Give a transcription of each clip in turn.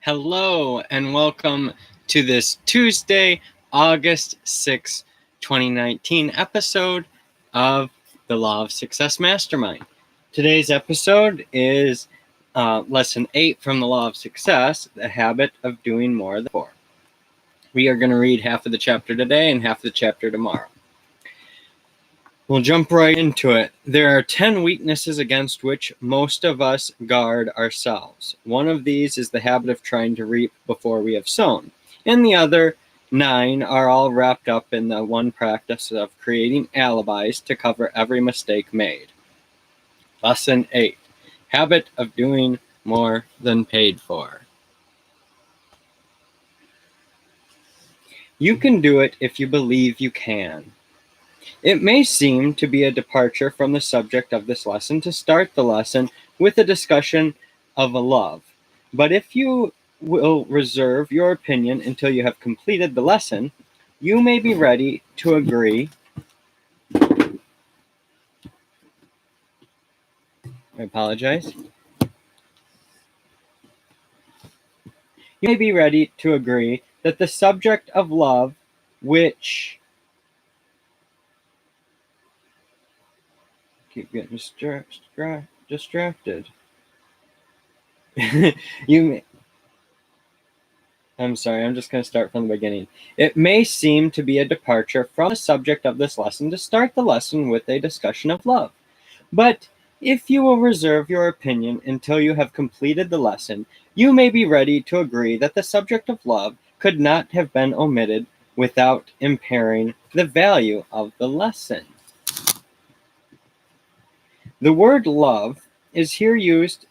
Hello and welcome to this Tuesday, August 6, 2019 episode of the Law of Success Mastermind. Today's episode is Lesson 8 from the Law of Success, the habit of doing more than before. We are going to read half of the chapter today and half of the chapter tomorrow. We'll jump right into it. There are 10 weaknesses against which most of us guard ourselves. One of these is the habit of trying to reap before we have sown. And the other 9 are all wrapped up in the one practice of creating alibis to cover every mistake made. Lesson 8. Habit of doing more than paid for. You can do it if you believe you can. It may seem to be a departure from the subject of this lesson to start the lesson with a discussion of a love, but if you will reserve your opinion until you have completed the lesson, you may be ready to agree. I apologize. You may be ready to agree that the subject of love, which keep getting distracted. I'm sorry, I'm just going to start from the beginning. It may seem to be a departure from the subject of this lesson to start the lesson with a discussion of love. But if you will reserve your opinion until you have completed the lesson, you may be ready to agree that the subject of love could not have been omitted without impairing the value of the lesson. The word love is here used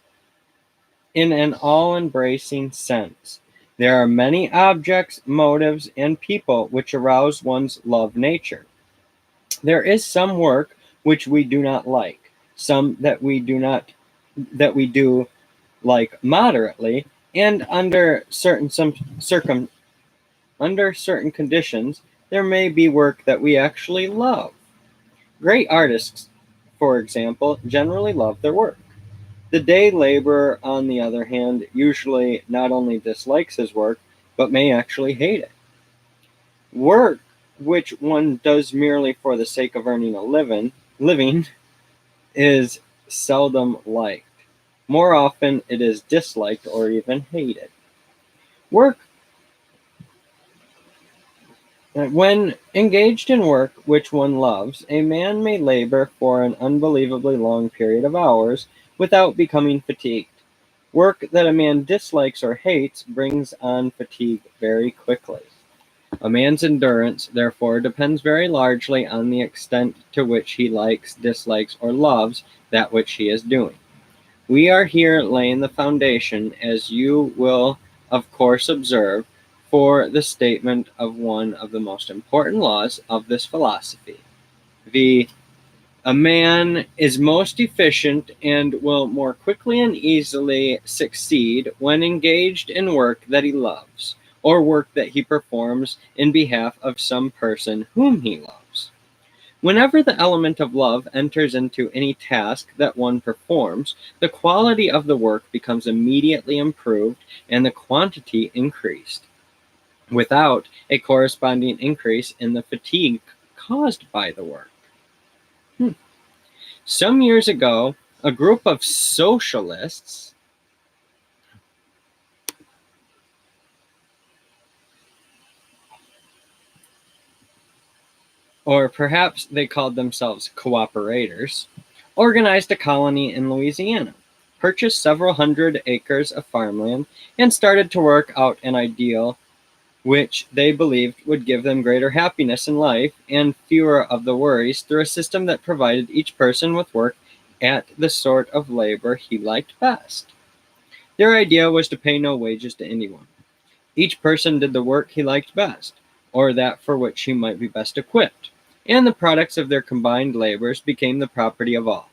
in an all-embracing sense. There are many objects, motives, and people which arouse one's love nature. There is some work which we do not like, some that we do like moderately, and under certain conditions, there may be work that we actually love. Great artists, for example, generally love their work. The day laborer, on the other hand, usually not only dislikes his work, but may actually hate it. Work which one does merely for the sake of earning a living is seldom liked. More often, it is disliked or even hated. When engaged in work which one loves, a man may labor for an unbelievably long period of hours without becoming fatigued. Work that a man dislikes or hates brings on fatigue very quickly. A man's endurance, therefore, depends very largely on the extent to which he likes, dislikes, or loves that which he is doing. We are here laying the foundation, as you will of course observe, for the statement of one of the most important laws of this philosophy. A man is most efficient and will more quickly and easily succeed when engaged in work that he loves, or work that he performs in behalf of some person whom he loves. Whenever the element of love enters into any task that one performs, the quality of the work becomes immediately improved and the quantity increased, without a corresponding increase in the fatigue caused by the work. Some years ago, a group of socialists or perhaps they called themselves cooperators, organized a colony in Louisiana, purchased several hundred acres of farmland, and started to work out an ideal which they believed would give them greater happiness in life and fewer of the worries through a system that provided each person with work at the sort of labor he liked best. Their idea was to pay no wages to anyone. Each person did the work he liked best, or that for which he might be best equipped, and the products of their combined labors became the property of all.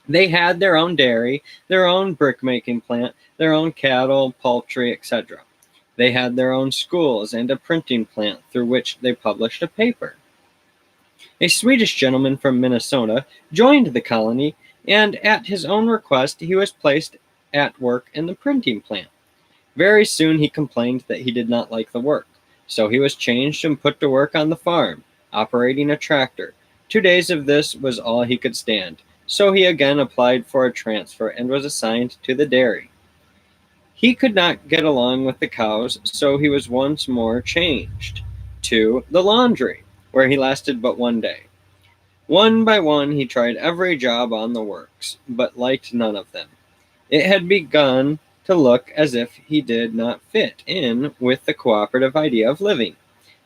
They had their own dairy, their own brick-making plant, their own cattle, poultry, etc. They had their own schools and a printing plant through which they published a paper. A Swedish gentleman from Minnesota joined the colony, and at his own request he was placed at work in the printing plant. Very soon he complained that he did not like the work, so he was changed and put to work on the farm, operating a tractor. 2 days of this was all he could stand, so he again applied for a transfer and was assigned to the dairy. He could not get along with the cows, so he was once more changed to the laundry, where he lasted but 1 day. One by one he tried every job on the works, but liked none of them. It had begun to look as if he did not fit in with the cooperative idea of living,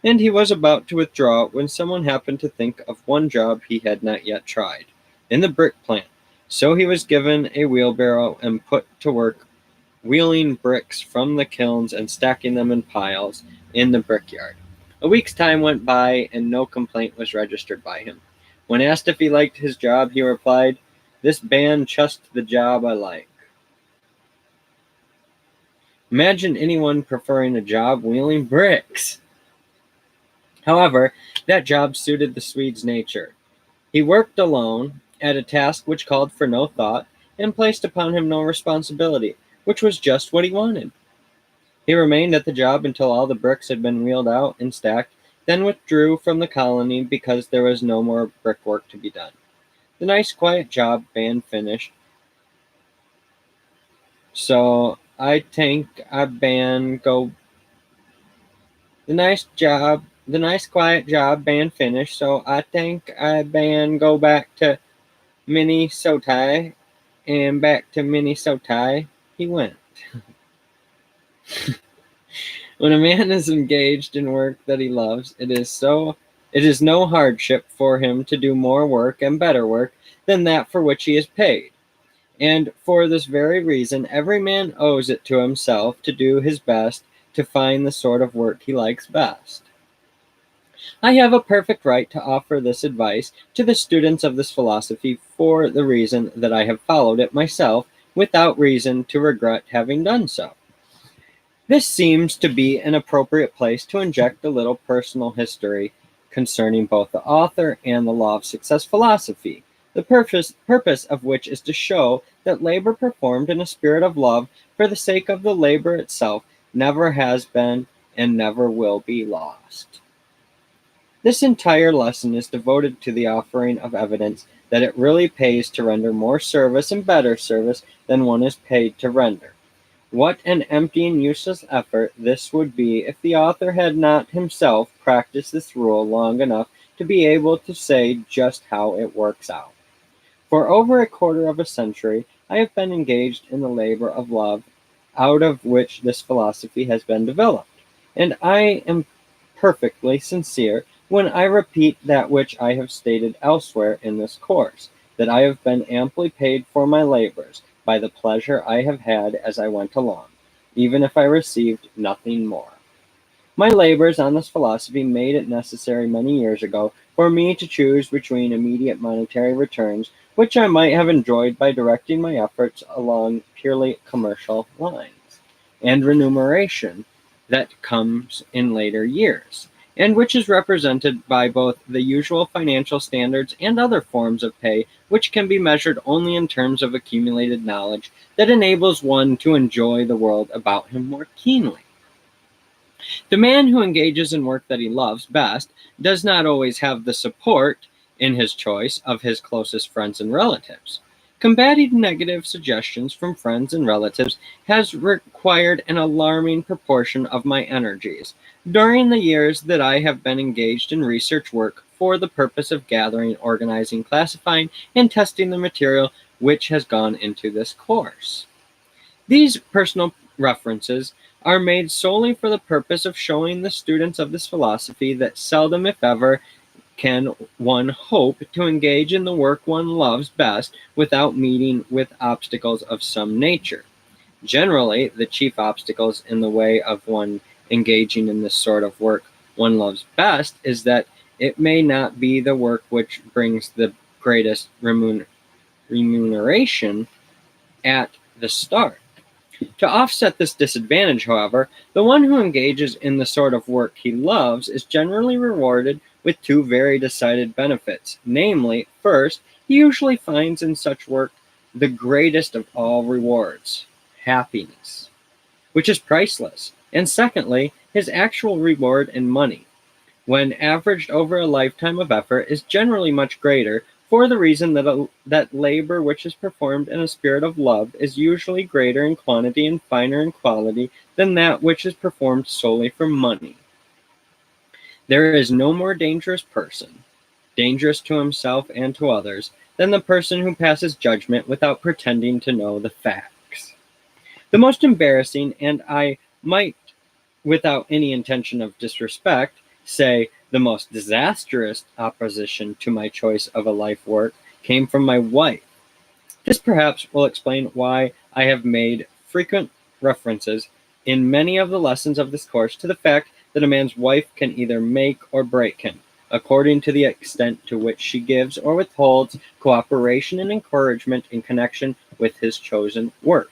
and he was about to withdraw when someone happened to think of one job he had not yet tried, in the brick plant. So he was given a wheelbarrow and put to work wheeling bricks from the kilns and stacking them in piles in the brickyard. A week's time went by and no complaint was registered by him. When asked if he liked his job, he replied, "This band just the job I like." Imagine anyone preferring a job wheeling bricks. However, that job suited the Swede's nature. He worked alone at a task which called for no thought and placed upon him no responsibility, which was just what he wanted. He remained at the job until all the bricks had been wheeled out and stacked, then withdrew from the colony because there was no more brickwork to be done. The nice quiet job band finished, so I think I band go. The nice quiet job band finished, so I think I band go back to Minnesota, and back to Minnesota he went. When a man is engaged in work that he loves, it is no hardship for him to do more work and better work than that for which he is paid. And for this very reason, every man owes it to himself to do his best to find the sort of work he likes best. I have a perfect right to offer this advice to the students of this philosophy for the reason that I have followed it myself without reason to regret having done so. This seems to be an appropriate place to inject a little personal history concerning both the author and the law of success philosophy, the purpose of which is to show that labor performed in a spirit of love for the sake of the labor itself never has been and never will be lost. This entire lesson is devoted to the offering of evidence that it really pays to render more service and better service than one is paid to render. What an empty and useless effort this would be if the author had not himself practiced this rule long enough to be able to say just how it works out. For over a quarter of a century, I have been engaged in the labor of love out of which this philosophy has been developed, and I am perfectly sincere when I repeat that which I have stated elsewhere in this course, that I have been amply paid for my labors by the pleasure I have had as I went along, even if I received nothing more. My labors on this philosophy made it necessary many years ago for me to choose between immediate monetary returns, which I might have enjoyed by directing my efforts along purely commercial lines, and remuneration that comes in later years, and which is represented by both the usual financial standards and other forms of pay which can be measured only in terms of accumulated knowledge that enables one to enjoy the world about him more keenly. The man who engages in work that he loves best does not always have the support in his choice of his closest friends and relatives. Combating negative suggestions from friends and relatives has required an alarming proportion of my energies during the years that I have been engaged in research work for the purpose of gathering, organizing, classifying, and testing the material which has gone into this course. These personal references are made solely for the purpose of showing the students of this philosophy that seldom, if ever, can one hope to engage in the work one loves best without meeting with obstacles of some nature. Generally, the chief obstacles in the way of one engaging in this sort of work one loves best is that it may not be the work which brings the greatest remuneration at the start. To offset this disadvantage, however, the one who engages in the sort of work he loves is generally rewarded with two very decided benefits. Namely, first, he usually finds in such work the greatest of all rewards, happiness. which is priceless, and secondly, his actual reward in money, when averaged over a lifetime of effort, is generally much greater, for the reason that labor which is performed in a spirit of love is usually greater in quantity and finer in quality than that which is performed solely for money. There is no more dangerous person, dangerous to himself and to others, than the person who passes judgment without pretending to know the facts. The most embarrassing, and I might, without any intention of disrespect, say the most disastrous opposition to my choice of a life work came from my wife. This perhaps will explain why I have made frequent references in many of the lessons of this course to the fact that a man's wife can either make or break him, according to the extent to which she gives or withholds cooperation and encouragement in connection with his chosen work.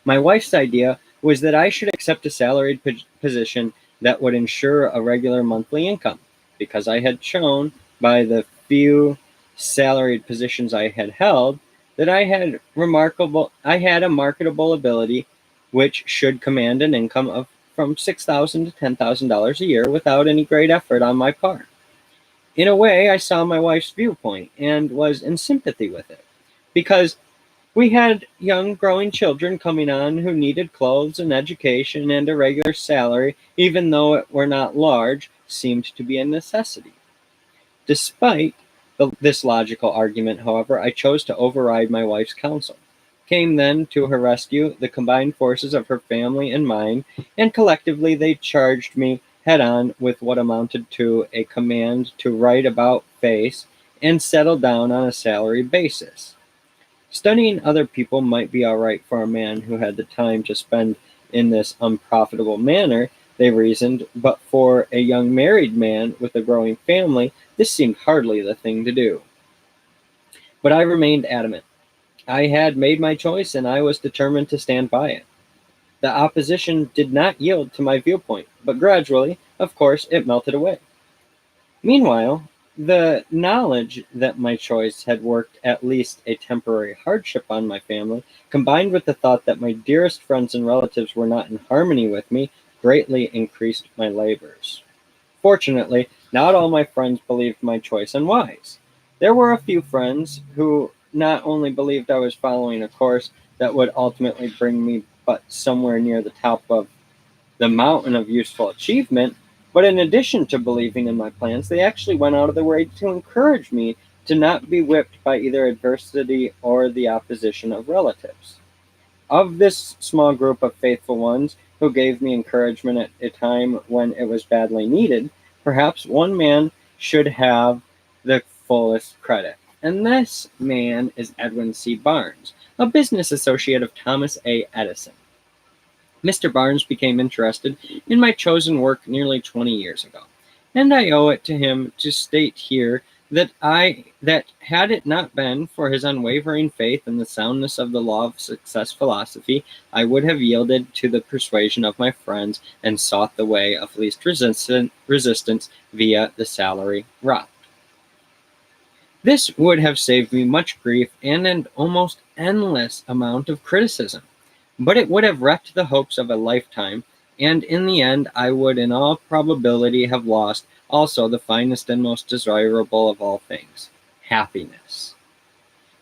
My wife's idea was that I should accept a salaried position that would ensure a regular monthly income, because I had shown by the few salaried positions I had held that I had a marketable ability which should command an income of from $6,000 to $10,000 a year without any great effort on my part. In a way, I saw my wife's viewpoint and was in sympathy with it, because we had young growing children coming on who needed clothes and education, and a regular salary, even though it were not large, seemed to be a necessity. Despite this logical argument, however, I chose to override my wife's counsel. Came then to her rescue the combined forces of her family and mine, and collectively they charged me head on with what amounted to a command to right about face and settle down on a salary basis. Studying other people might be all right for a man who had the time to spend in this unprofitable manner, they reasoned, but for a young married man with a growing family, this seemed hardly the thing to do. But I remained adamant. I had made my choice, and I was determined to stand by it. The opposition did not yield to my viewpoint, but gradually, of course, it melted away. Meanwhile, the knowledge that my choice had worked at least a temporary hardship on my family, combined with the thought that my dearest friends and relatives were not in harmony with me, greatly increased my labors. Fortunately, not all my friends believed my choice unwise. There were a few friends who not only believed I was following a course that would ultimately bring me but somewhere near the top of the mountain of useful achievement, but in addition to believing in my plans, they actually went out of their way to encourage me to not be whipped by either adversity or the opposition of relatives. Of this small group of faithful ones who gave me encouragement at a time when it was badly needed, perhaps one man should have the fullest credit. And this man is Edwin C. Barnes, a business associate of Thomas A. Edison. Mr. Barnes became interested in my chosen work nearly 20 years ago, and I owe it to him to state here that had it not been for his unwavering faith in the soundness of the law of success philosophy, I would have yielded to the persuasion of my friends and sought the way of least resistance via the salary route. This would have saved me much grief and an almost endless amount of criticism, but it would have wrecked the hopes of a lifetime, and in the end I would in all probability have lost also the finest and most desirable of all things, happiness.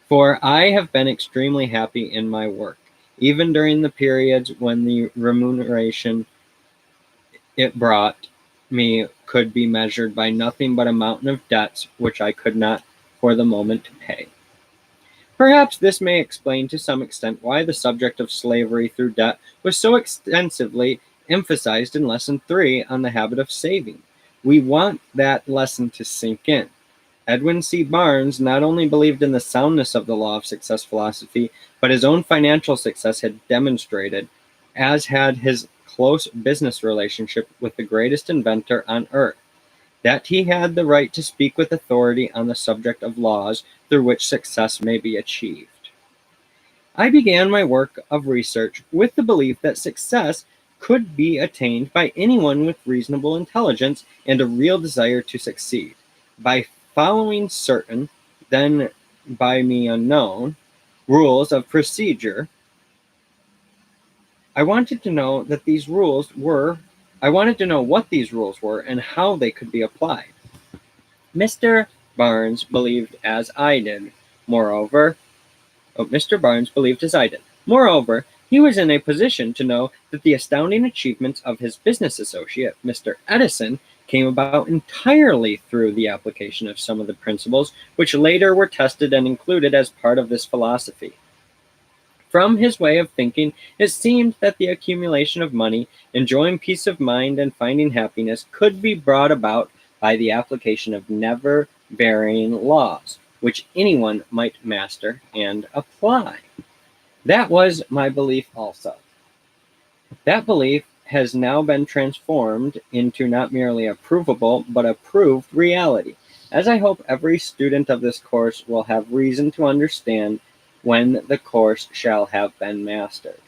For I have been extremely happy in my work, even during the periods when the remuneration it brought me could be measured by nothing but a mountain of debts which I could not for the moment pay. Perhaps this may explain to some extent why the subject of slavery through debt was so extensively emphasized in Lesson 3 on the habit of saving. We want that lesson to sink in. Edwin C. Barnes not only believed in the soundness of the law of success philosophy, but his own financial success had demonstrated, as had his close business relationship with the greatest inventor on earth, that he had the right to speak with authority on the subject of laws through which success may be achieved. I began my work of research with the belief that success could be attained by anyone with reasonable intelligence and a real desire to succeed, by following certain, then by me unknown, rules of procedure I wanted to know what these rules were and how they could be applied. Mr. Barnes believed as I did. Moreover, Mr. Barnes believed as I did. Moreover, he was in a position to know that the astounding achievements of his business associate, Mr. Edison, came about entirely through the application of some of the principles which later were tested and included as part of this philosophy. From his way of thinking, it seemed that the accumulation of money, enjoying peace of mind, and finding happiness could be brought about by the application of never varying laws, which anyone might master and apply. That was my belief also. That belief has now been transformed into not merely a provable, but a proved reality, as I hope every student of this course will have reason to understand when the course shall have been mastered.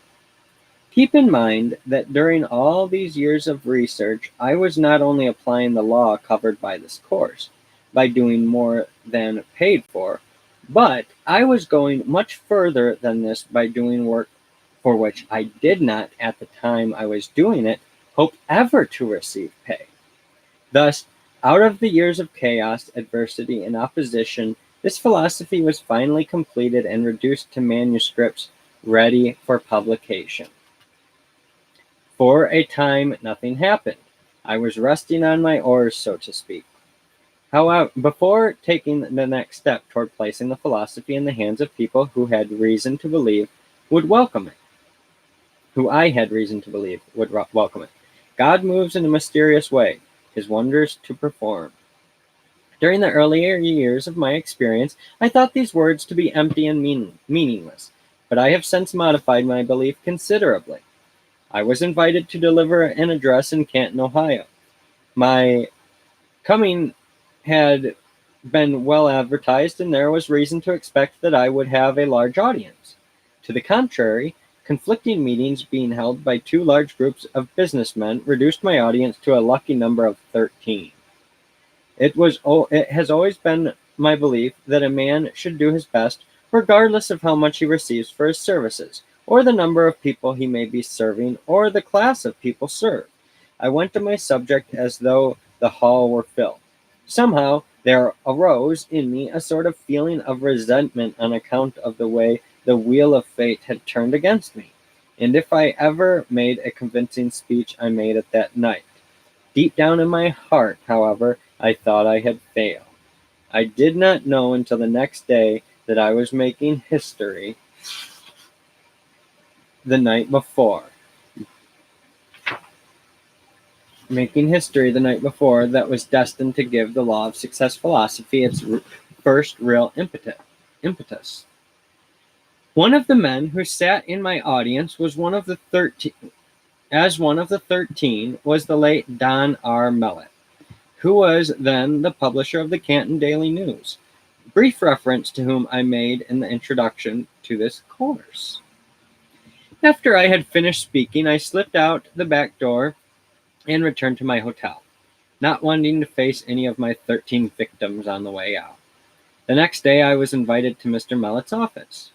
Keep in mind that during all these years of research, I was not only applying the law covered by this course, by doing more than paid for, but I was going much further than this by doing work for which I did not, at the time I was doing it, hope ever to receive pay. Thus, out of the years of chaos, adversity, and opposition, this philosophy was finally completed and reduced to manuscripts ready for publication. For a time, nothing happened. I was resting on my oars, so to speak. However, before taking the next step toward placing the philosophy in the hands of people who had reason to believe would welcome it, who I had reason to believe would welcome it, God moves in a mysterious way, his wonders to perform. During the earlier years of my experience, I thought these words to be empty and meaningless, but I have since modified my belief considerably. I was invited to deliver an address in Canton, Ohio. My coming had been well advertised, and there was reason to expect that I would have a large audience. To the contrary, conflicting meetings being held by two large groups of businessmen reduced my audience to a lucky number of 13. It has always been my belief that a man should do his best regardless of how much he receives for his services, or the number of people he may be serving, or the class of people served. I went to my subject as though the hall were filled. Somehow there arose in me a sort of feeling of resentment on account of the way the wheel of fate had turned against me, and if I ever made a convincing speech, I made it that night. Deep down in my heart, however, I thought I had failed. I did not know until the next day that I was making history the night before. That was destined to give the law of success philosophy its first real impetus. One of the men who sat in my audience was one of the 13 was the late Don R. Mellett, who was then the publisher of the Canton Daily News, brief reference to whom I made in the introduction to this course. After I had finished speaking, I slipped out the back door and returned to my hotel, not wanting to face any of my 13 victims on the way out. The next day I was invited to Mr. Mellett's office.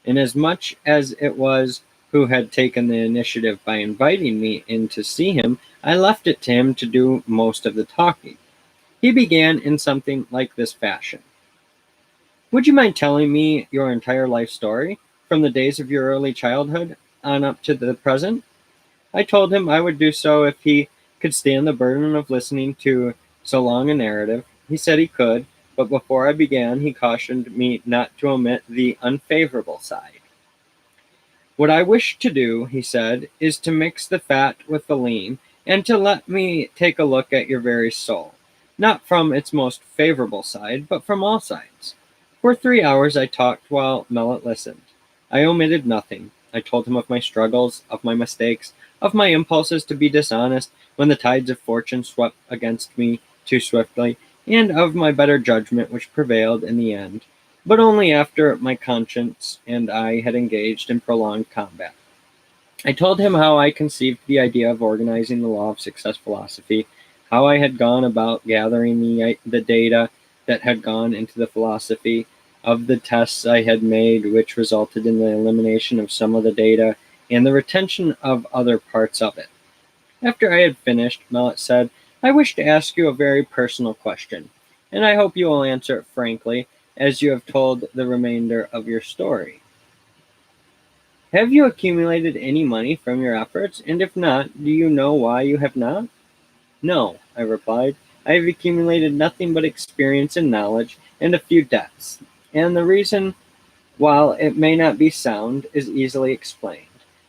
Inasmuch as it was who had taken the initiative by inviting me in to see him, I left it to him to do most of the talking. He began in something like this fashion. Would you mind telling me your entire life story, from the days of your early childhood on up to the present? I told him I would do so if he could stand the burden of listening to so long a narrative. He said he could, but before I began, he cautioned me not to omit the unfavorable side. What I wish to do, he said, is to mix the fat with the lean, and to let me take a look at your very soul, not from its most favorable side, but from all sides. For 3 hours I talked while Mellett listened. I omitted nothing. I told him of my struggles, of my mistakes, of my impulses to be dishonest when the tides of fortune swept against me too swiftly, and of my better judgment which prevailed in the end, but only after my conscience and I had engaged in prolonged combat. I told him how I conceived the idea of organizing the law of success philosophy, how I had gone about gathering the data that had gone into the philosophy, of the tests I had made which resulted in the elimination of some of the data, and the retention of other parts of it. After I had finished, Millet said, "I wish to ask you a very personal question, and I hope you will answer it frankly, as you have told the remainder of your story. Have you accumulated any money from your efforts, and if not, do you know why you have not?" "No," I replied. "I have accumulated nothing but experience and knowledge, and a few debts, and the reason, while it may not be sound, is easily explained.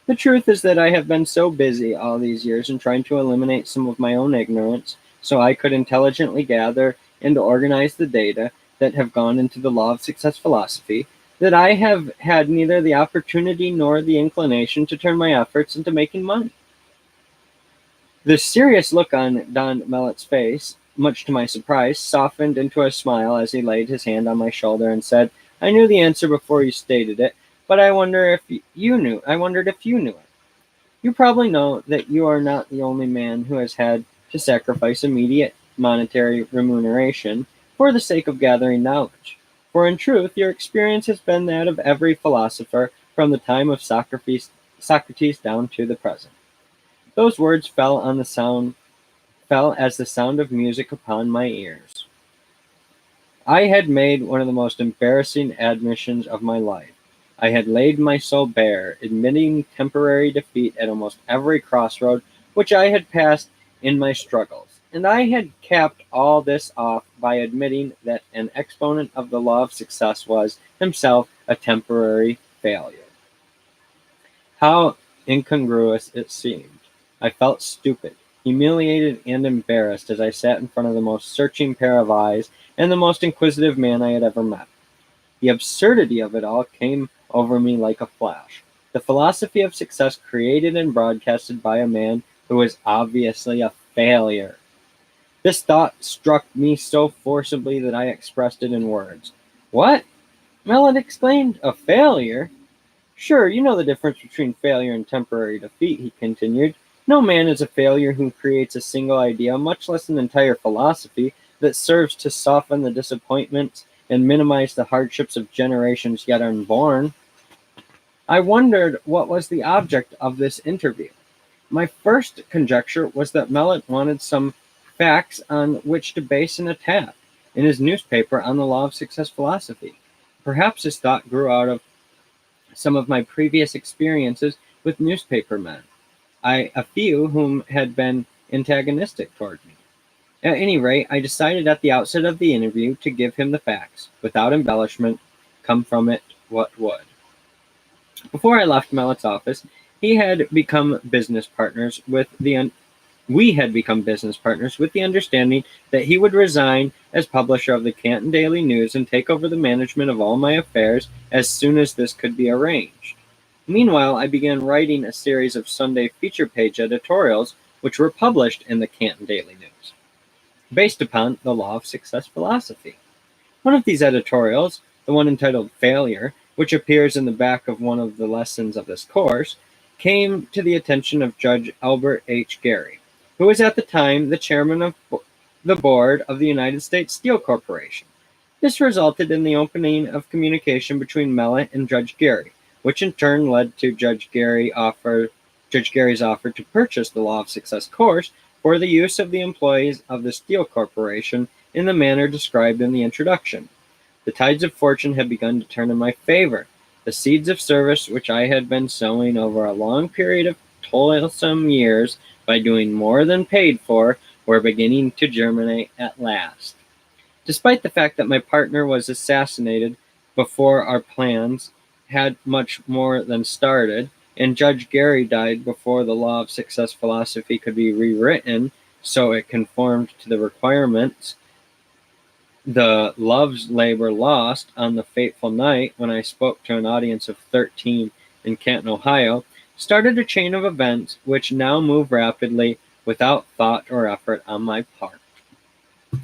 The truth is that I have been so busy all these years in trying to eliminate some of my own ignorance, so I could intelligently gather and organize the data that have gone into the law of success philosophy, that I have had neither the opportunity nor the inclination to turn my efforts into making money." The serious look on Don Mellett's face, much to my surprise, softened into a smile as he laid his hand on my shoulder and said, "I knew the answer before you stated it, but I wondered if you knew it. You probably know that you are not the only man who has had to sacrifice immediate monetary remuneration for the sake of gathering knowledge. For in truth, your experience has been that of every philosopher from the time of Socrates down to the present." Those words fell as the sound of music upon my ears. I had made one of the most embarrassing admissions of my life. I had laid my soul bare, admitting temporary defeat at almost every crossroad which I had passed in my struggles, and I had capped all this off by admitting that an exponent of the law of success was himself a temporary failure. How incongruous it seemed! I felt stupid, humiliated, and embarrassed as I sat in front of the most searching pair of eyes and the most inquisitive man I had ever met. The absurdity of it all came over me like a flash. The philosophy of success created and broadcasted by a man who was obviously a failure. This thought struck me so forcibly that I expressed it in words. "What?" Mellon exclaimed. "A failure? Sure, you know the difference between failure and temporary defeat," he continued. "No man is a failure who creates a single idea, much less an entire philosophy, that serves to soften the disappointments and minimize the hardships of generations yet unborn." I wondered what was the object of this interview. My first conjecture was that Mellon wanted some facts on which to base an attack in his newspaper on the law of success philosophy. Perhaps his thought grew out of some of my previous experiences with newspaper men, a few whom had been antagonistic toward me. At any rate, I decided at the outset of the interview to give him the facts, without embellishment, come from it what would. Before I left Mellett's office, he had become business partners with the we had become business partners with the understanding that he would resign as publisher of the Canton Daily News and take over the management of all my affairs as soon as this could be arranged. Meanwhile, I began writing a series of Sunday feature page editorials which were published in the Canton Daily News, based upon the law of success philosophy. One of these editorials, the one entitled Failure, which appears in the back of one of the lessons of this course, came to the attention of Judge Albert H. Gary, who was at the time the chairman of the board of the United States Steel Corporation. This resulted in the opening of communication between Mellett and Judge Gary, which in turn led to Judge Gary's offer to purchase the Law of Success course for the use of the employees of the Steel Corporation in the manner described in the introduction. The tides of fortune had begun to turn in my favor. The seeds of service which I had been sowing over a long period of toilsome years by doing more than paid for were beginning to germinate at last. Despite the fact that my partner was assassinated before our plans had much more than started, and Judge Gary died before the law of success philosophy could be rewritten so it conformed to the requirements, the love's labor lost on the fateful night when I spoke to an audience of 13 in Canton, Ohio, started a chain of events which now move rapidly without thought or effort on my part.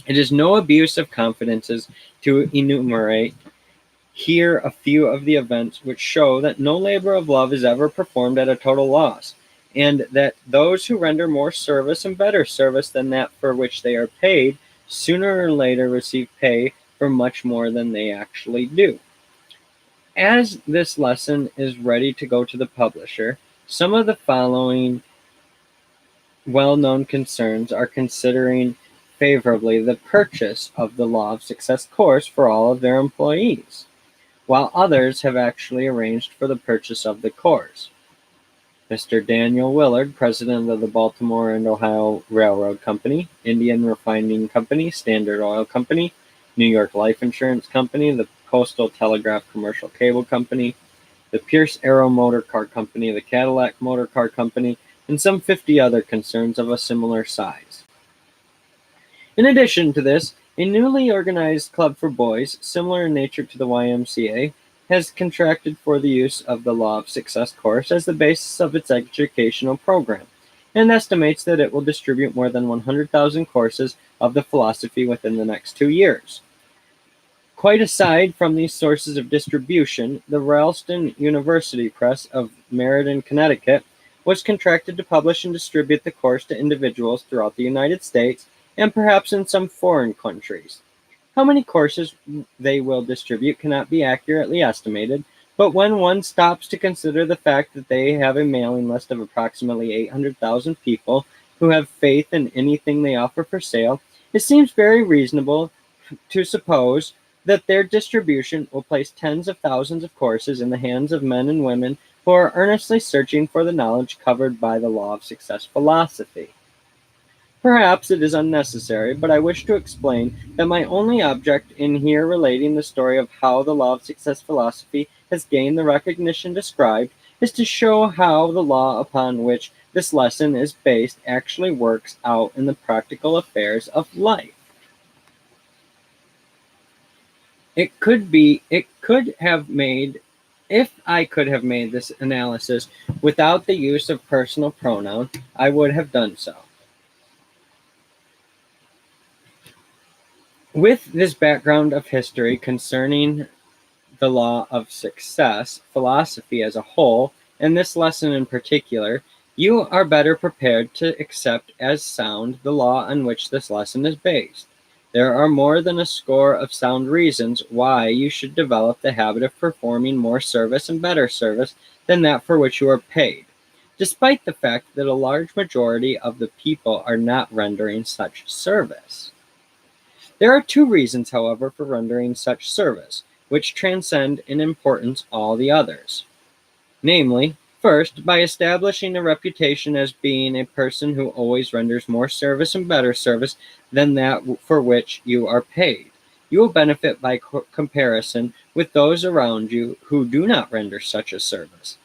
It is no abuse of confidences to enumerate here a few of the events which show that no labor of love is ever performed at a total loss, and that those who render more service and better service than that for which they are paid sooner or later receive pay for much more than they actually do. As this lesson is ready to go to the publisher, Some of the following well-known concerns are considering favorably the purchase of the Law of Success course for all of their employees, while others have actually arranged for the purchase of the course. Mr. Daniel Willard, president of the Baltimore and Ohio Railroad Company, Indian Refining Company, Standard Oil Company, New York Life Insurance Company, the Postal Telegraph Commercial Cable Company, the Pierce Arrow Motor Car Company, the Cadillac Motor Car Company, and some 50 other concerns of a similar size. In addition to this, a newly organized club for boys, similar in nature to the YMCA, has contracted for the use of the Law of Success course as the basis of its educational program, and estimates that it will distribute more than 100,000 courses of the philosophy within the next 2 years. Quite aside from these sources of distribution, the Ralston University Press of Meriden, Connecticut, was contracted to publish and distribute the course to individuals throughout the United States and perhaps in some foreign countries. How many courses they will distribute cannot be accurately estimated, but when one stops to consider the fact that they have a mailing list of approximately 800,000 people who have faith in anything they offer for sale, it seems very reasonable to suppose that their distribution will place tens of thousands of courses in the hands of men and women who are earnestly searching for the knowledge covered by the Law of Success philosophy. Perhaps it is unnecessary, but I wish to explain that my only object in here relating the story of how the Law of Success philosophy has gained the recognition described is to show how the law upon which this lesson is based actually works out in the practical affairs of life. If I could have made this analysis without the use of personal pronoun, I would have done so. With this background of history concerning the Law of Success, philosophy as a whole, and this lesson in particular, you are better prepared to accept as sound the law on which this lesson is based. There are more than a score of sound reasons why you should develop the habit of performing more service and better service than that for which you are paid, despite the fact that a large majority of the people are not rendering such service. There are two reasons, however, for rendering such service, which transcend in importance all the others. Namely, first, by establishing a reputation as being a person who always renders more service and better service than that for which you are paid. You will benefit by comparison with those around you who do not render such a service.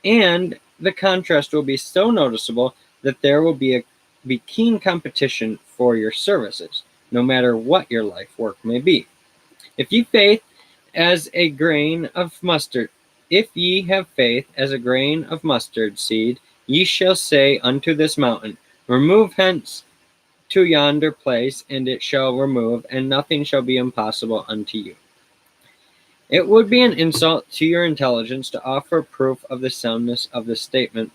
And the contrast will be so noticeable that there will be keen competition for your services, no matter what your life work may be. If ye have faith as a grain of mustard seed, ye shall say unto this mountain, remove hence to yonder place, and it shall remove, and nothing shall be impossible unto you. It would be an insult to your intelligence to offer proof of the soundness of this statement.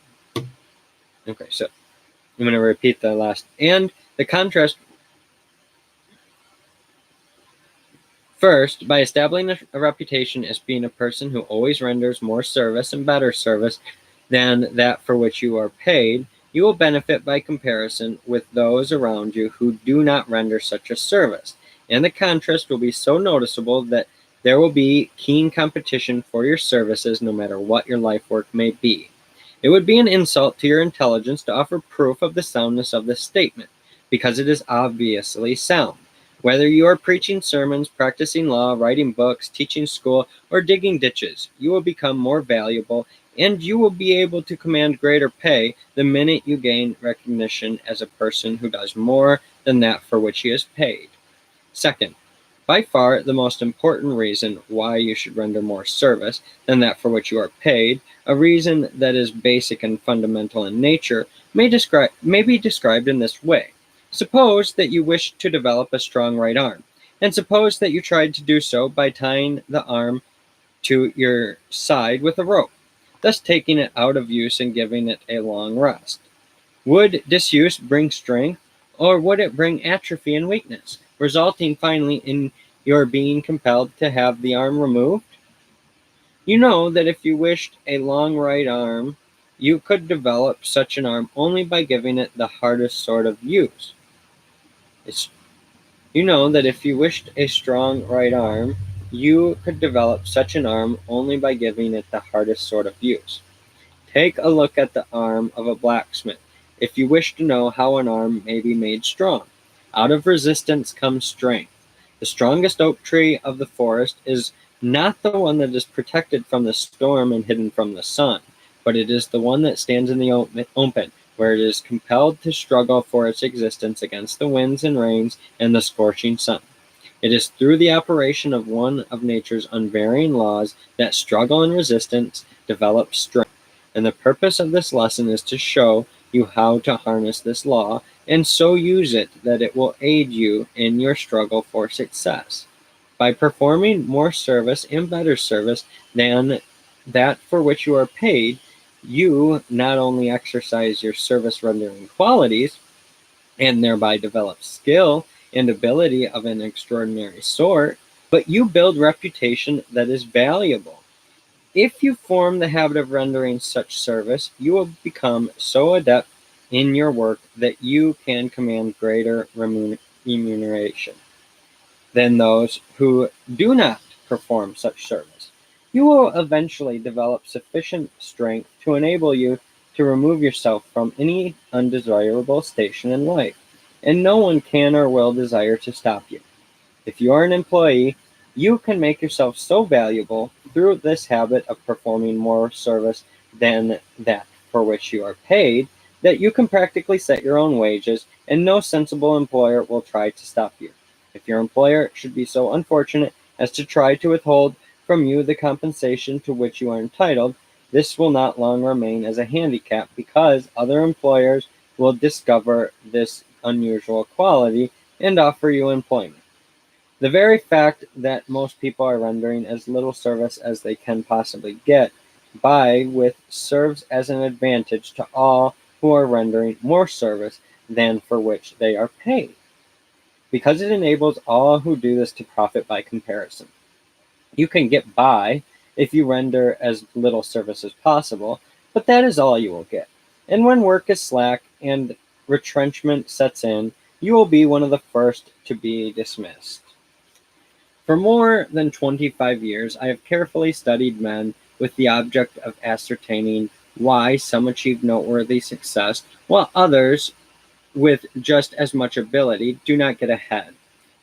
Okay, so I'm going to repeat the last. And the contrast. First, by establishing a reputation as being a person who always renders more service and better service than that for which you are paid, you will benefit by comparison with those around you who do not render such a service. And the contrast will be so noticeable that there will be keen competition for your services no matter what your life work may be. It would be an insult to your intelligence to offer proof of the soundness of this statement, because it is obviously sound. Whether you are preaching sermons, practicing law, writing books, teaching school, or digging ditches, you will become more valuable, and you will be able to command greater pay the minute you gain recognition as a person who does more than that for which he is paid. Second, by far the most important reason why you should render more service than that for which you are paid, a reason that is basic and fundamental in nature, may be described in this way. Suppose that you wish to develop a strong right arm, and suppose that you tried to do so by tying the arm to your side with a rope, thus taking it out of use and giving it a long rest. Would disuse bring strength, or would it bring atrophy and weakness, resulting finally in your being compelled to have the arm removed? You know that if you wished a long right arm, you could develop such an arm only by giving it the hardest sort of use. You know that if you wished a strong right arm, you could develop such an arm only by giving it the hardest sort of use. Take a look at the arm of a blacksmith if you wish to know how an arm may be made strong. Out of resistance comes strength. The strongest oak tree of the forest is not the one that is protected from the storm and hidden from the sun, but it is the one that stands in the open, where it is compelled to struggle for its existence against the winds and rains and the scorching sun. It is through the operation of one of nature's unvarying laws that struggle and resistance develop strength. And the purpose of this lesson is to show you how to harness this law and so use it that it will aid you in your struggle for success. By performing more service and better service than that for which you are paid, you not only exercise your service rendering qualities and thereby develop skill and ability of an extraordinary sort, but you build reputation that is valuable. If you form the habit of rendering such service, you will become so adept in your work that you can command greater remuneration than those who do not perform such service. You will eventually develop sufficient strength to enable you to remove yourself from any undesirable station in life, and no one can or will desire to stop you. If you are an employee, you can make yourself so valuable through this habit of performing more service than that for which you are paid that you can practically set your own wages, and no sensible employer will try to stop you. If your employer should be so unfortunate as to try to withhold from you the compensation to which you are entitled, this will not long remain as a handicap because other employers will discover this unusual quality and offer you employment. The very fact that most people are rendering as little service as they can possibly get by with serves as an advantage to all who are rendering more service than for which they are paid, because it enables all who do this to profit by comparison. You can get by if you render as little service as possible, but that is all you will get. And when work is slack and retrenchment sets in, you will be one of the first to be dismissed. For more than 25 years, I have carefully studied men with the object of ascertaining why some achieve noteworthy success while others, with just as much ability, do not get ahead.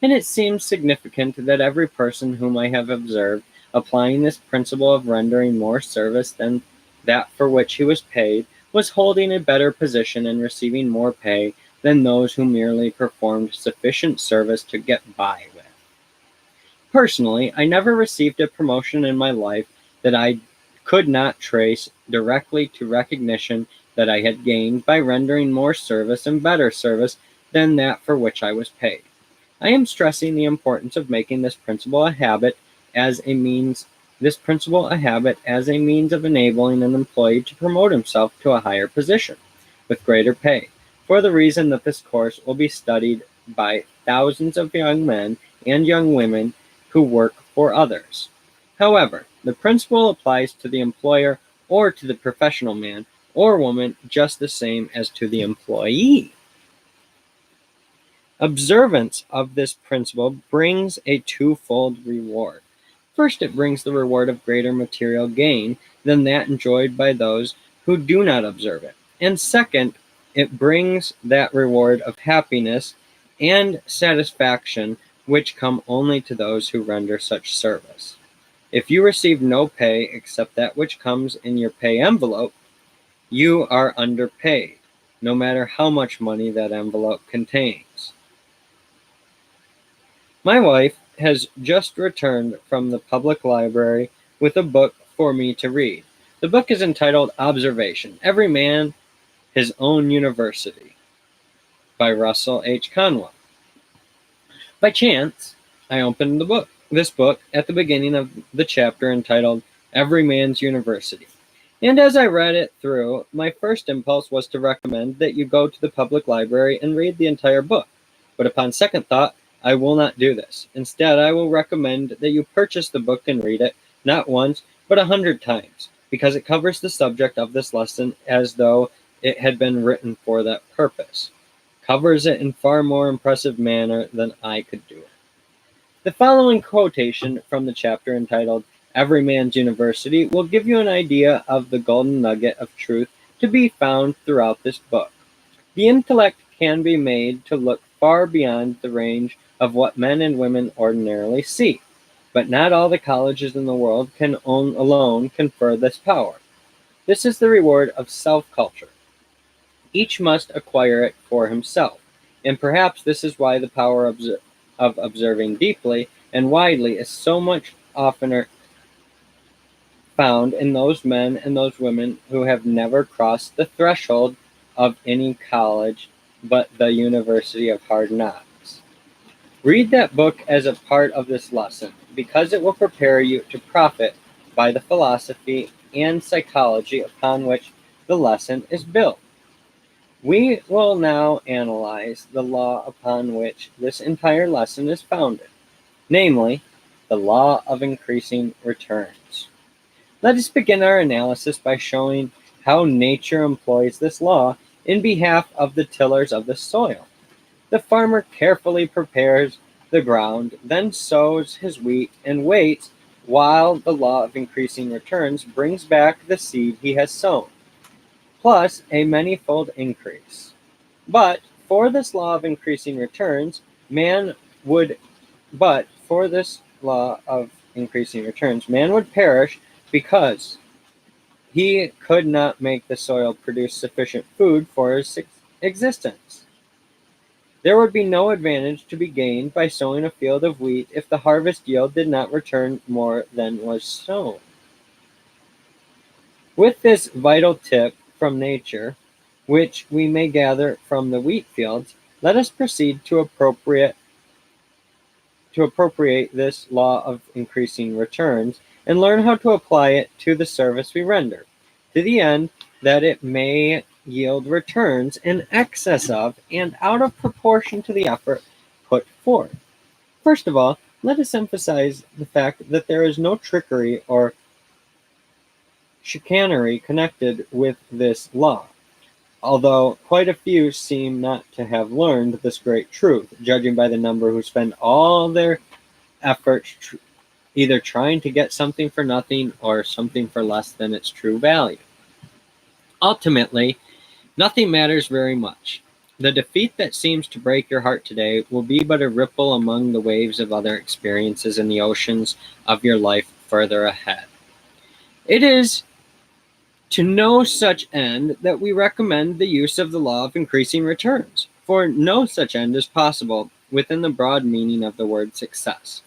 And it seems significant that every person whom I have observed applying this principle of rendering more service than that for which he was paid was holding a better position and receiving more pay than those who merely performed sufficient service to get by with. Personally, I never received a promotion in my life that I could not trace directly to recognition that I had gained by rendering more service and better service than that for which I was paid. I am stressing the importance of making this principle a habit as a means of enabling an employee to promote himself to a higher position with greater pay, for the reason that this course will be studied by thousands of young men and young women who work for others. However, the principle applies to the employer or to the professional man or woman just the same as to the employee. Observance of this principle brings a twofold reward. First, it brings the reward of greater material gain than that enjoyed by those who do not observe it. And second, it brings that reward of happiness and satisfaction which come only to those who render such service. If you receive no pay except that which comes in your pay envelope, you are underpaid, no matter how much money that envelope contains. My wife has just returned from the public library with a book for me to read. The book is entitled Observation: Every Man His Own University by Russell H. Conwell. By chance, I opened this book at the beginning of the chapter entitled Every Man's University. And as I read it through, my first impulse was to recommend that you go to the public library and read the entire book. But upon second thought, I will not do this. Instead, I will recommend that you purchase the book and read it, not once, but 100 times. because it covers the subject of this lesson as though it had been written for that purpose. Covers it in far more impressive manner than I could do it. The following quotation from the chapter entitled Every Man's University will give you an idea of the golden nugget of truth to be found throughout this book. The intellect can be made to look far beyond the range of what men and women ordinarily see, but not all the colleges in the world can alone confer this power. This is the reward of self-culture. Each must acquire it for himself, and perhaps this is why the power of observing deeply and widely is so much oftener found in those men and those women who have never crossed the threshold of any college but the University of Hard Knocks. Read that book as a part of this lesson, because it will prepare you to profit by the philosophy and psychology upon which the lesson is built. We will now analyze the law upon which this entire lesson is founded, namely, the law of increasing returns. Let us begin our analysis by showing how nature employs this law in behalf of the tillers of the soil. The farmer carefully prepares the ground, then sows his wheat and waits while the law of increasing returns brings back the seed he has sown, plus a manifold increase. But for this law of increasing returns, man would perish because he could not make the soil produce sufficient food for his existence. There would be no advantage to be gained by sowing a field of wheat if the harvest yield did not return more than was sown. With this vital tip from nature, which we may gather from the wheat fields, let us proceed to appropriate this law of increasing returns and learn how to apply it to the service we render, to the end that it may yield returns in excess of and out of proportion to the effort put forth. First of all, let us emphasize the fact that there is no trickery or chicanery connected with this law, although quite a few seem not to have learned this great truth, judging by the number who spend all their efforts either trying to get something for nothing or something for less than its true value. Ultimately, nothing matters very much. The defeat that seems to break your heart today will be but a ripple among the waves of other experiences in the oceans of your life further ahead. It is to no such end that we recommend the use of the law of increasing returns, for no such end is possible within the broad meaning of the word success.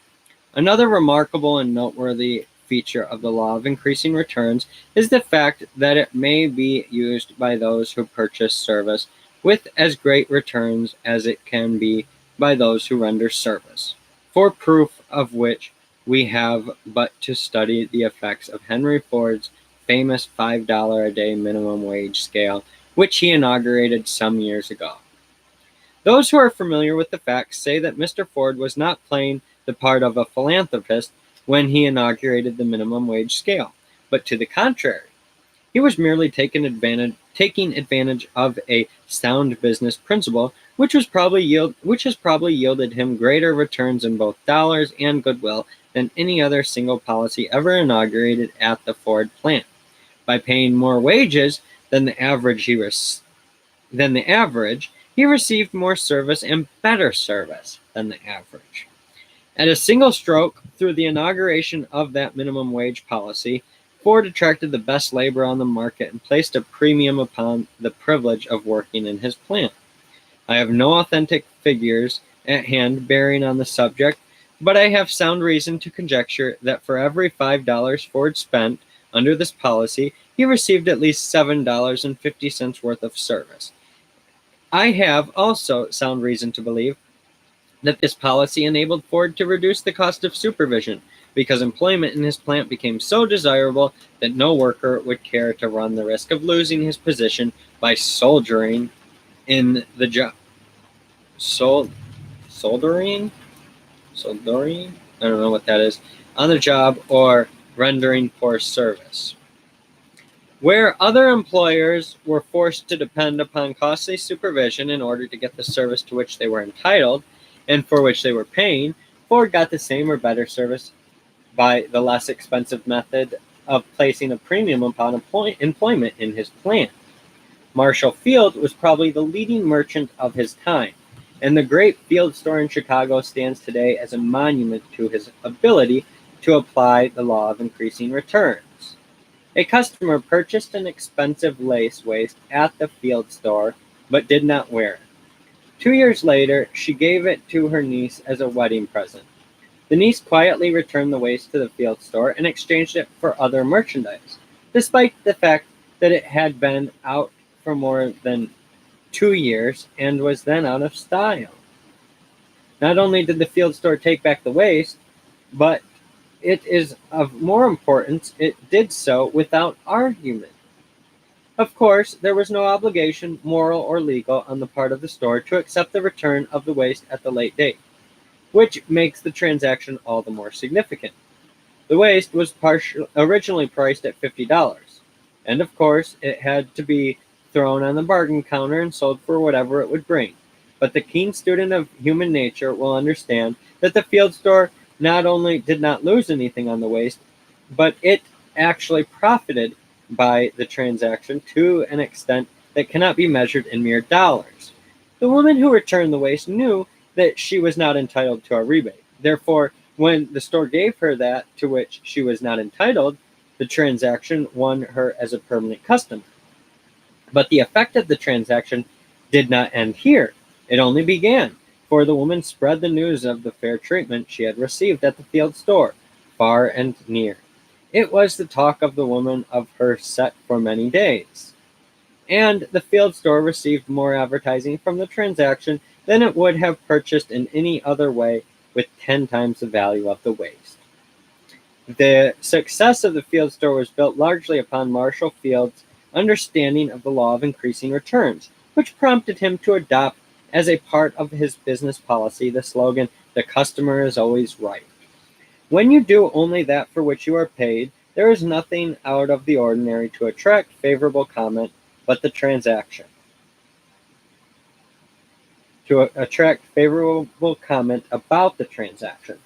Another remarkable and noteworthy feature of the law of increasing returns is the fact that it may be used by those who purchase service with as great returns as it can be by those who render service, for proof of which we have but to study the effects of Henry Ford's famous $5 a day minimum wage scale, which he inaugurated some years ago. Those who are familiar with the facts say that Mr. Ford was not playing the part of a philanthropist when he inaugurated the minimum wage scale, but to the contrary. He was merely taking advantage of a sound business principle, which has probably yielded him greater returns in both dollars and goodwill than any other single policy ever inaugurated at the Ford plant. By paying more wages than the average, he received more service and better service than the average. At a single stroke, through the inauguration of that minimum wage policy, Ford attracted the best labor on the market and placed a premium upon the privilege of working in his plant. I have no authentic figures at hand bearing on the subject, but I have sound reason to conjecture that for every $5 Ford spent under this policy, he received at least $7.50 worth of service. I have also sound reason to believe that this policy enabled Ford to reduce the cost of supervision, because employment in his plant became so desirable that no worker would care to run the risk of losing his position by soldering in the job. Soldering? I don't know what that is. On the job or rendering poor service. Where other employers were forced to depend upon costly supervision in order to get the service to which they were entitled and for which they were paying, Ford got the same or better service by the less expensive method of placing a premium upon employment in his plan. Marshall Field was probably the leading merchant of his time, and the great Field store in Chicago stands today as a monument to his ability to apply the law of increasing returns. A customer purchased an expensive lace waist at the Field store, but did not wear it. 2 years later, she gave it to her niece as a wedding present. The niece quietly returned the waist to the Field store and exchanged it for other merchandise, despite the fact that it had been out for more than 2 years and was then out of style. Not only did the Field store take back the waist, but it is of more importance, it did so without argument. Of course, there was no obligation, moral or legal, on the part of the store to accept the return of the waist at the late date, which makes the transaction all the more significant. The waist was originally priced at $50, and of course, it had to be thrown on the bargain counter and sold for whatever it would bring. But the keen student of human nature will understand that the Field store not only did not lose anything on the waist, but it actually profited by the transaction to an extent that cannot be measured in mere dollars. The woman who returned the waist knew that she was not entitled to a rebate. Therefore, when the store gave her that to which she was not entitled, the transaction won her as a permanent customer. But the effect of the transaction did not end here. It only began, for the woman spread the news of the fair treatment she had received at the Field store, far and near. It was the talk of the woman of her set for many days. And the Field store received more advertising from the transaction than it would have purchased in any other way with 10 times the value of the waist. The success of the Field store was built largely upon Marshall Field's understanding of the law of increasing returns, which prompted him to adopt as a part of his business policy the slogan, "The customer is always right." When you do only that for which you are paid, there is nothing out of the ordinary to attract favorable comment but the transaction. To attract favorable comment about the transaction.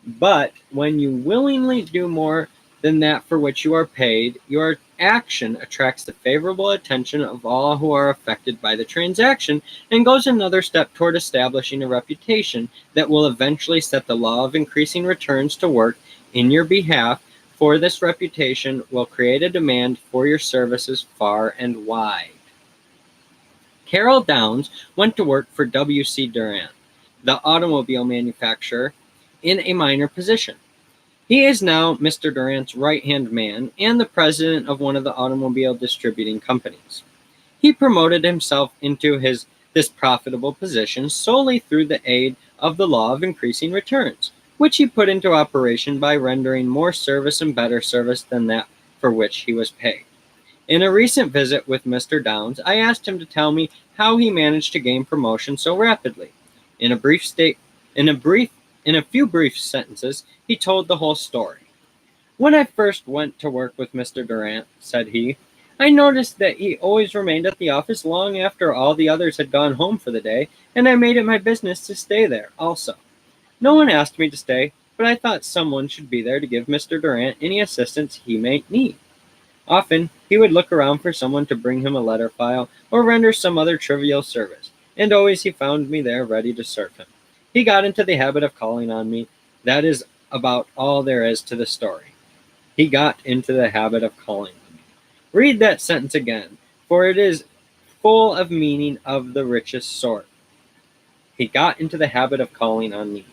But when you willingly do more than that for which you are paid, your action attracts the favorable attention of all who are affected by the transaction and goes another step toward establishing a reputation that will eventually set the law of increasing returns to work in your behalf, for this reputation will create a demand for your services far and wide. Carol Downs went to work for W.C. Durant, the automobile manufacturer, in a minor position. He is now Mr. Durant's right-hand man and the president of one of the automobile distributing companies. He promoted himself into this profitable position solely through the aid of the law of increasing returns, which he put into operation by rendering more service and better service than that for which he was paid. In a recent visit with Mr. Downs, I asked him to tell me how he managed to gain promotion so rapidly. In a few brief sentences, he told the whole story. "When I first went to work with Mr. Durant," said he, "I noticed that he always remained at the office long after all the others had gone home for the day, and I made it my business to stay there also. No one asked me to stay, but I thought someone should be there to give Mr. Durant any assistance he might need. Often, he would look around for someone to bring him a letter file or render some other trivial service, and always he found me there ready to serve him. He got into the habit of calling on me. That is about all there is to the story. He got into the habit of calling on me." Read that sentence again, for it is full of meaning of the richest sort. He got into the habit of calling on me.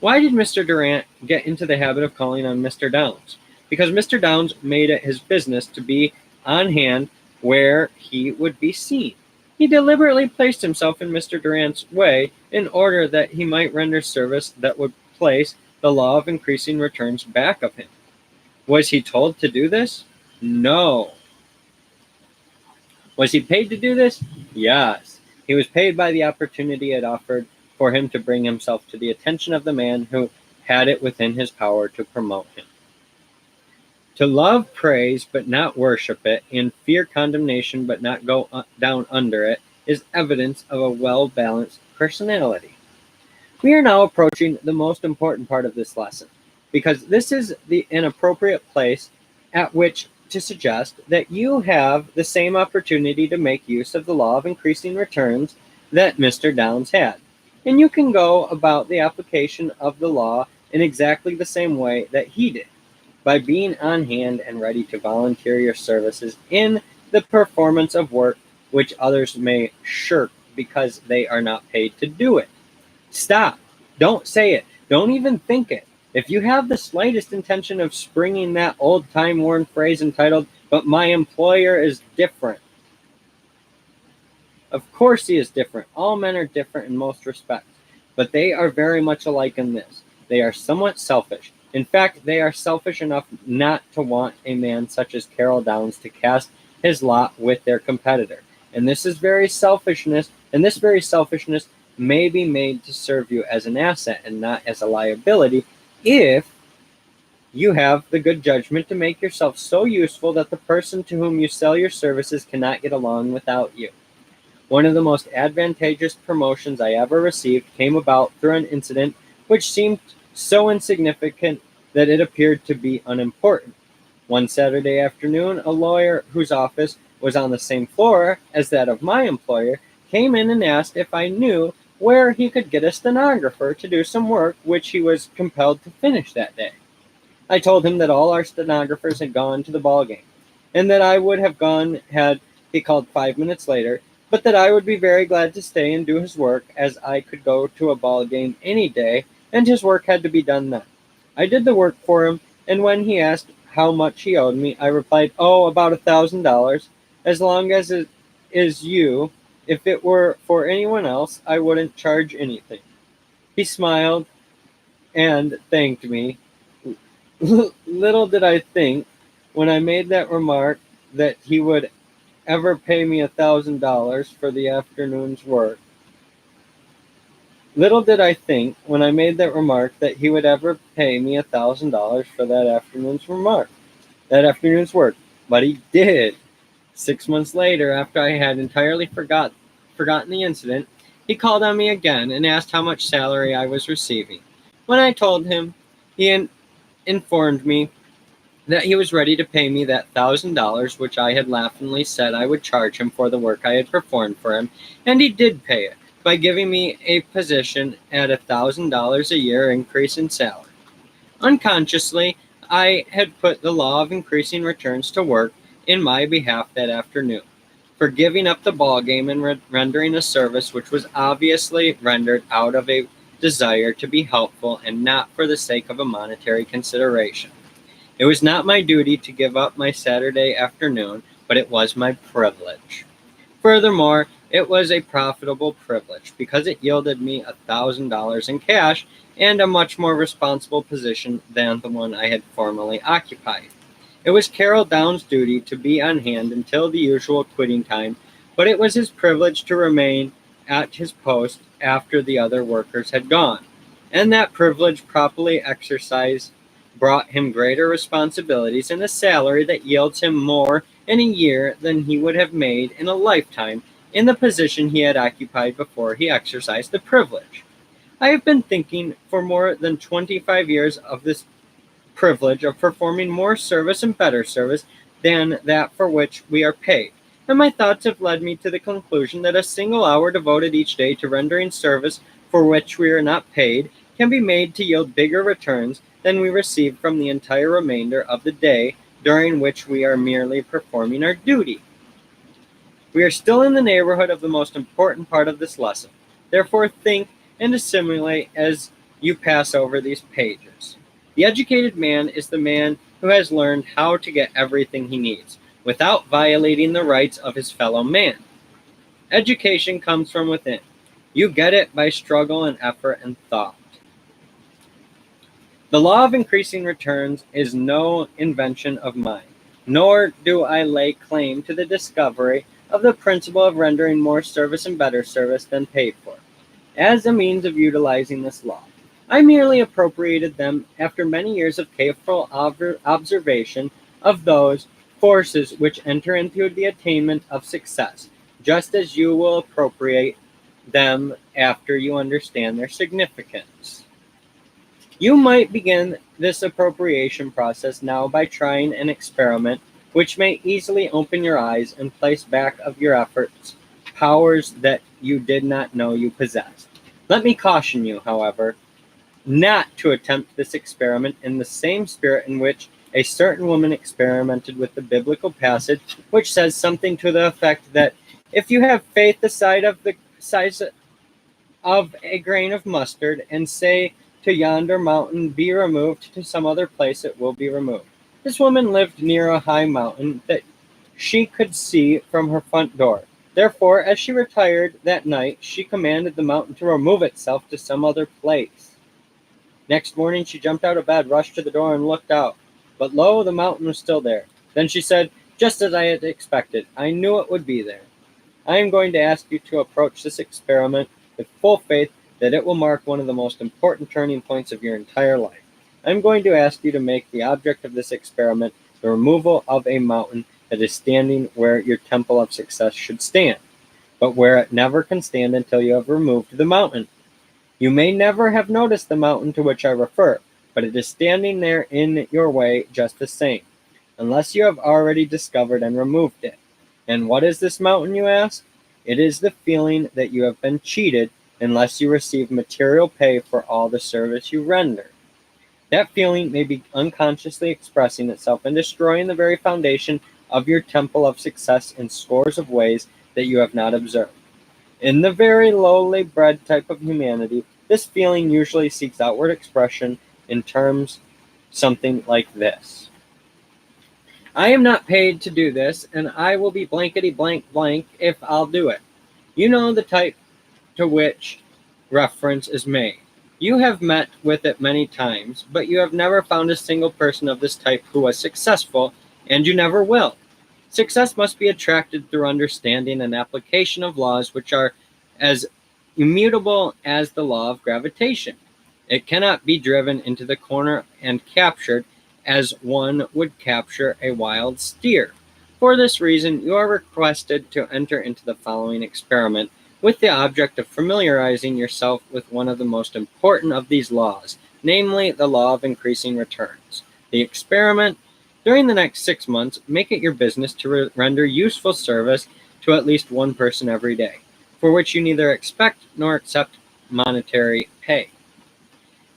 Why did Mr. Durant get into the habit of calling on Mr. Downs? Because Mr. Downs made it his business to be on hand where he would be seen. He deliberately placed himself in Mr. Durant's way in order that he might render service that would place the law of increasing returns back of him. Was he told to do this? No. Was he paid to do this? Yes. He was paid by the opportunity it offered for him to bring himself to the attention of the man who had it within his power to promote him. To love praise but not worship it, and fear condemnation but not go down under it, is evidence of a well-balanced personality. We are now approaching the most important part of this lesson, because this is an appropriate place at which to suggest that you have the same opportunity to make use of the law of increasing returns that Mr. Downs had. And you can go about the application of the law in exactly the same way that he did, by being on hand and ready to volunteer your services in the performance of work which others may shirk because they are not paid to do it. Stop. Don't say it. Don't even think it. If you have the slightest intention of springing that old time worn phrase entitled, "But my employer is different." Of course he is different. All men are different in most respects. But they are very much alike in this: they are somewhat selfish. In fact, they are selfish enough not to want a man such as Carroll Downs to cast his lot with their competitor. And this very selfishness may be made to serve you as an asset and not as a liability, if you have the good judgment to make yourself so useful that the person to whom you sell your services cannot get along without you. One of the most advantageous promotions I ever received came about through an incident which seemed so insignificant that it appeared to be unimportant. One Saturday afternoon, a lawyer whose office was on the same floor as that of my employer came in and asked if I knew where he could get a stenographer to do some work which he was compelled to finish that day. I told him that all our stenographers had gone to the ball game, and that I would have gone had he called 5 minutes later, but that I would be very glad to stay and do his work, as I could go to a ball game any day, and his work had to be done then. I did the work for him, and when he asked how much he owed me, I replied, "Oh, about $1,000. As long as it is you. If it were for anyone else, I wouldn't charge anything." He smiled and thanked me. Little did I think, when I made that remark, that he would ever pay me $1,000 for the afternoon's work. Little did I think, when I made that remark, that he would ever pay me $1,000 for that afternoon's work. But he did. 6 months later, after I had entirely forgotten the incident, he called on me again and asked how much salary I was receiving. When I told him, he informed me that he was ready to pay me that $1,000 which I had laughingly said I would charge him for the work I had performed for him, and he did pay it by giving me a position at $1,000 a year increase in salary. Unconsciously, I had put the law of increasing returns to work in my behalf that afternoon, for giving up the ball game and rendering a service which was obviously rendered out of a desire to be helpful and not for the sake of a monetary consideration. It was not my duty to give up my Saturday afternoon, but it was my privilege. Furthermore, it was a profitable privilege, because it yielded me $1,000 in cash and a much more responsible position than the one I had formerly occupied. It was Carroll Downs' duty to be on hand until the usual quitting time, but it was his privilege to remain at his post after the other workers had gone, and that privilege properly exercised brought him greater responsibilities and a salary that yields him more in a year than he would have made in a lifetime in the position he had occupied before he exercised the privilege. I have been thinking for more than 25 years of this privilege of performing more service and better service than that for which we are paid, and my thoughts have led me to the conclusion that a single hour devoted each day to rendering service for which we are not paid can be made to yield bigger returns than we receive from the entire remainder of the day during which we are merely performing our duty. We are still in the neighborhood of the most important part of this lesson. Therefore, think and assimilate as you pass over these pages. The educated man is the man who has learned how to get everything he needs, without violating the rights of his fellow man. Education comes from within. You get it by struggle and effort and thought. The law of increasing returns is no invention of mine, nor do I lay claim to the discovery of the principle of rendering more service and better service than paid for, as a means of utilizing this law. I merely appropriated them after many years of careful observation of those forces which enter into the attainment of success, just as you will appropriate them after you understand their significance. You might begin this appropriation process now by trying an experiment which may easily open your eyes and place back of your efforts powers that you did not know you possessed. Let me caution you, however, not to attempt this experiment in the same spirit in which a certain woman experimented with the biblical passage, which says something to the effect that if you have faith the size of a grain of mustard, and say to yonder mountain, be removed to some other place, it will be removed. This woman lived near a high mountain that she could see from her front door. Therefore, as she retired that night, she commanded the mountain to remove itself to some other place. Next morning she jumped out of bed, rushed to the door, and looked out. But lo, the mountain was still there. Then she said, just as I had expected, I knew it would be there. I am going to ask you to approach this experiment with full faith that it will mark one of the most important turning points of your entire life. I am going to ask you to make the object of this experiment the removal of a mountain that is standing where your temple of success should stand, but where it never can stand until you have removed the mountain. You may never have noticed the mountain to which I refer, but it is standing there in your way just the same, unless you have already discovered and removed it. And what is this mountain, you ask? It is the feeling that you have been cheated unless you receive material pay for all the service you render. That feeling may be unconsciously expressing itself and destroying the very foundation of your temple of success in scores of ways that you have not observed. In the very lowly bred type of humanity, this feeling usually seeks outward expression in terms something like this. I am not paid to do this, and I will be blankety blank blank if I'll do it. You know the type to which reference is made. You have met with it many times, but you have never found a single person of this type who was successful, and you never will. Success must be attracted through understanding and application of laws which are as immutable as the law of gravitation. It cannot be driven into the corner and captured as one would capture a wild steer. For this reason, you are requested to enter into the following experiment with the object of familiarizing yourself with one of the most important of these laws, namely the law of increasing returns. The experiment: during the next 6 months, make it your business to render useful service to at least one person every day, for which you neither expect nor accept monetary pay.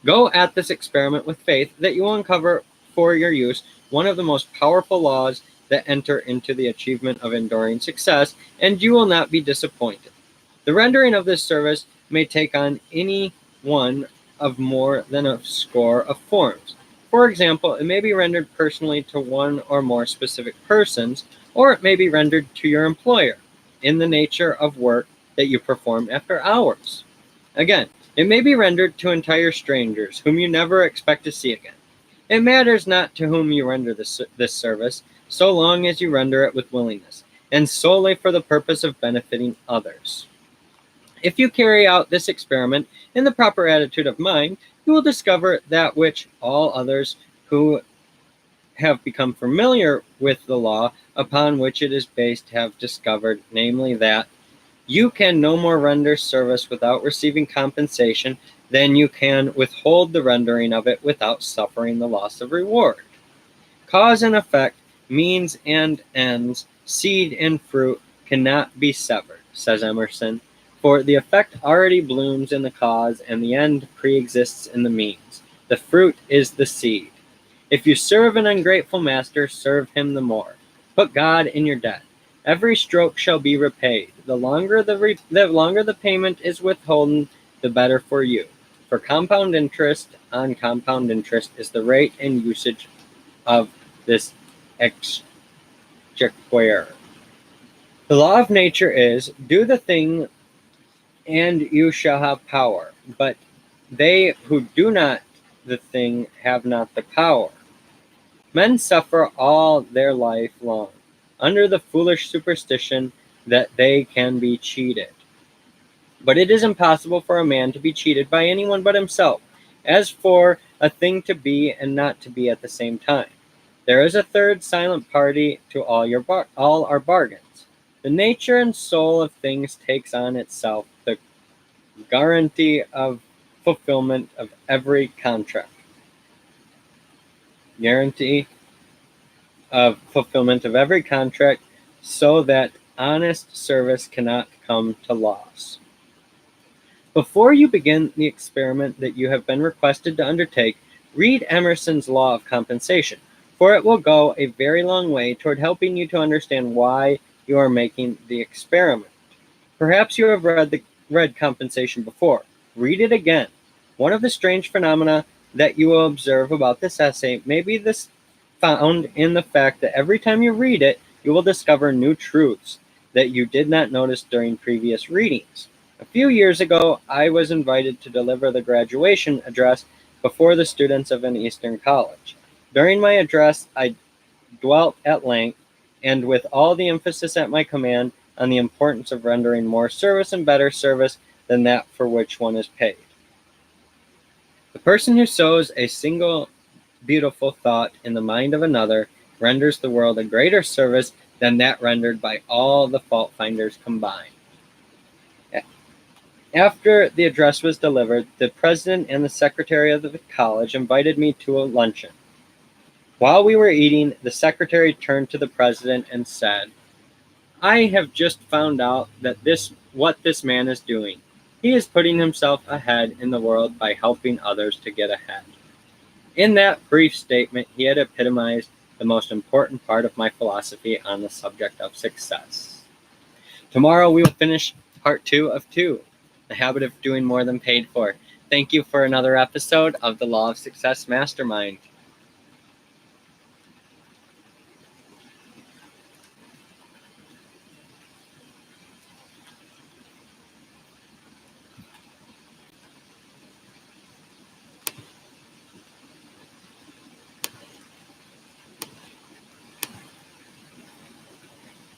Go at this experiment with faith that you will uncover for your use one of the most powerful laws that enter into the achievement of enduring success, and you will not be disappointed. The rendering of this service may take on any one of more than a score of forms. For example, it may be rendered personally to one or more specific persons, or it may be rendered to your employer in the nature of work that you perform after hours. Again, it may be rendered to entire strangers whom you never expect to see again. It matters not to whom you render this service, so long as you render it with willingness, and solely for the purpose of benefiting others. If you carry out this experiment in the proper attitude of mind, you will discover that which all others who have become familiar with the law upon which it is based have discovered, namely that you can no more render service without receiving compensation than you can withhold the rendering of it without suffering the loss of reward. Cause and effect, means and ends, seed and fruit cannot be severed, says Emerson, for the effect already blooms in the cause, and the end pre-exists in the means. The fruit is the seed. If you serve an ungrateful master, serve him the more. Put God in your debt. Every stroke shall be repaid. The longer the payment is withholden, the better for you. For compound interest on compound interest is the rate and usage of this exchequer. The law of nature is, do the thing and you shall have power, but they who do not the thing have not the power. Men suffer all their life long under the foolish superstition that they can be cheated. But it is impossible for a man to be cheated by anyone but himself, as for a thing to be and not to be at the same time. There is a third silent party to all our bargains. The nature and soul of things takes on itself the guarantee of fulfillment of every contract. Guarantee of fulfillment of every contract so that honest service cannot come to loss. Before you begin the experiment that you have been requested to undertake, read Emerson's Law of Compensation, for it will go a very long way toward helping you to understand why you are making the experiment. Perhaps you have read Compensation before. Read it again. One of the strange phenomena that you will observe about this essay may be found in the fact that every time you read it, you will discover new truths that you did not notice during previous readings. A few years ago, I was invited to deliver the graduation address before the students of an Eastern college. During my address, I dwelt at length, and with all the emphasis at my command, on the importance of rendering more service and better service than that for which one is paid. The person who sows a single beautiful thought in the mind of another renders the world a greater service than that rendered by all the fault finders combined. After the address was delivered, the president and the secretary of the college invited me to a luncheon. While we were eating, the secretary turned to the president and said, "I have just found out that what this man is doing. He is putting himself ahead in the world by helping others to get ahead." In that brief statement, he had epitomized the most important part of my philosophy on the subject of success. Tomorrow we will finish part 2 of 2, the habit of doing more than paid for. Thank you for another episode of the Law of Success Mastermind.